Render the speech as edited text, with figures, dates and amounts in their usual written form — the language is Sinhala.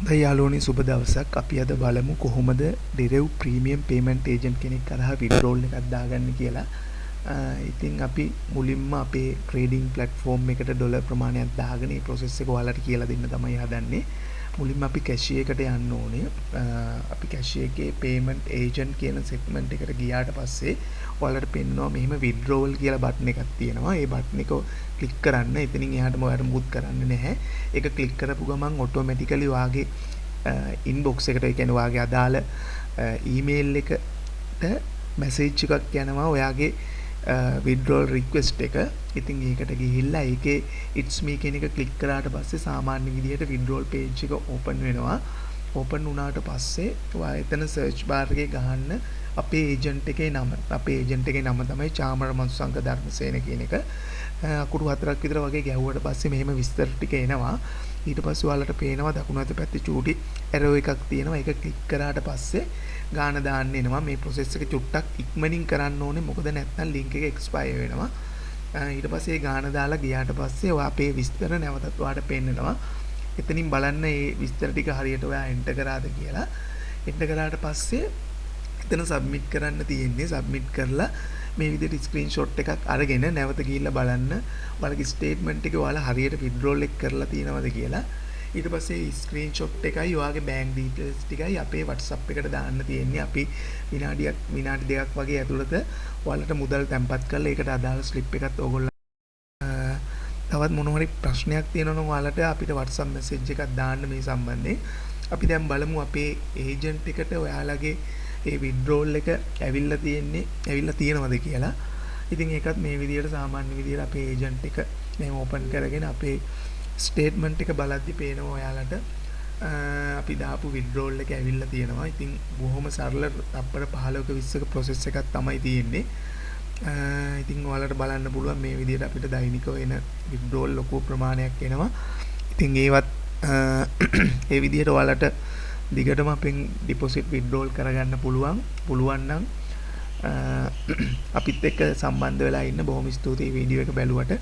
හොඳයි යාළුවනි, සුබ දවසක්. අපි අද බලමු කොහොමද ඩිරෙව් ප්‍රීමියම් පේමන්ට් ඒජන්ට් කෙනෙක් කරහා විඩ්‍රෝල් එකක් දාගන්න කියලා. ඉතින් අපි මුලින්ම අපේ ට්‍රේඩින් ප්ලැට්ෆෝම් එකට ඩොලර් ප්‍රමාණයක් දාගෙන මේ ප්‍රොසෙස් එක ඔයාලට කියලා දෙන්න තමයි හදන්නේ. මුලින්ම අපි කැෂියර් එකට යන්න ඕනේ. අපි කැෂියර් එකේ පේමන්ට් ඒජන්ට් කියන සෙග්මන්ට් එකට ගියාට පස්සේ ඔයාලට පෙන්වනවා මෙහෙම විඩ්‍රෝවල් කියලා බටන් එකක් තියෙනවා. ඒ බටන් එක ක්ලික් කරන්න. එතනින් එහාටම ඔයාලට මුකුත් කරන්න නැහැ. ඒක ක්ලික් කරපු ගමන් ඔටෝමැටිකලි ඔයාගේ ඉන්බොක්ස් එකට, ඒ කියන්නේ ඔයාගේ අදාළ ඊමේල් එකට මැසේජ් එකක් යනවා ඔයාගේ විඩ්‍රෝල් රික්වෙස්ට් එක. ඉතින් ඒකට ගිහිල්ලා ඒකේ ඉට්ස් මී කියන එක ක්ලික් කරාට පස්සේ සාමාන්‍ය විදිහට විඩ්‍රෝල් පේජ් එක ඕපන් වෙනවා. ඕපන් වුණාට පස්සේ ඔයා එතන සර්ච් බාර් එකේ ගහන්න අපේ ඒජන්ට් එකේ නම. අපේ ඒජන්ට් එකේ නම තමයි චාමර මන්සංග ධර්මසේන කියන එක. අකුරු 4ක් විතර වගේ ගැහුවට පස්සේ මෙහෙම විස්තර ටික එනවා. ඊට පස්සේ ඔයාලට පේනවා දකුණු අත පැත්තේ චූටි ඇරෝ එකක් තියෙනවා. ඒක ක්ලික් කරාට පස්සේ ගාන දාන්න එනවා. මේ ප්‍රොසෙස් එක චුට්ටක් ඉක්මනින් කරන්න ඕනේ. මොකද නැත්නම් ලින්ක් එක එක්ස්පයර් වෙනවා. ඊට පස්සේ ගාන දාලා ගියාට පස්සේ ඔයා අපේ විස්තර නැවතත් ඔයාලට පෙන්නනවා. එතනින් බලන්න මේ විස්තර ටික හරියට ඔයා එන්ටර් කරාද කියලා. එන්ටර් කරාට පස්සේ එතන සබ්මිට් කරන්න තියෙන්නේ. සබ්මිට් කරලා මේ විදිහට ස්ක්‍රීන්ෂොට් එකක් අරගෙන නැවත ගිහිල්ලා බලන්න ඔයාලගේ ස්ටේට්මන්ට් එක ඔයාලා හරියට විඩ්‍රෝල් එක කරලා තියෙනවද කියලා. ඊට පස්සේ ස්ක්‍රීන්ෂොට් එකයි ඔයාගේ බැංක් ඩීටේල්ස් ටිකයි අපේ WhatsApp එකට දාන්න තියෙන්නේ. අපි විනාඩි දෙකක් වගේ ඇතුළත ඔයාලට මුදල් තැන්පත් කරලා ඒකට අදාළ ස්ලිප් එකත් ඕගොල්ලෝ තවත් මොන හරි ප්‍රශ්නයක් තියෙනවා නම් ඔයාලට අපිට WhatsApp මැසේජ් එකක් දාන්න මේ සම්බන්ධයෙන්. අපි දැන් බලමු අපේ ඒජන්ට් එකට ඔයාලගේ ඒ විඩ්‍රෝල් එක ඇවිල්ලා තියෙනවද කියලා. ඉතින් ඒකත් මේ විදිහට සාමාන්‍ය විදිහට අපේ ඒජන්ට් එක මෙහෙම ඕපන් කරගෙන අපේ ස්ටේට්මන්ට් එක බලද්දි පේනවා ඔයාලට අපි දාපු විඩ්‍රෝල් එක ඇවිල්ලා තියෙනවා. ඉතින් බොහොම සරල තප්පර 15ක 20ක ප්‍රොසෙස් එකක් තමයි තියෙන්නේ. ඉතින් ඔයාලට බලන්න පුළුවන් මේ විදිහට අපිට දෛනිකව එන විඩ්‍රෝල් ලොකු ප්‍රමාණයක් එනවා. ඉතින් ඒවත් ඒ විදිහට ඔයාලට දිගටම අපෙන් ඩිපොසිට් විඩ්‍රෝල් කරගන්න පුළුවන් නම් අපිත් එක්ක සම්බන්ධ වෙලා ඉන්න. බොහොම ස්තුතියි වීඩියෝ එක බැලුවට.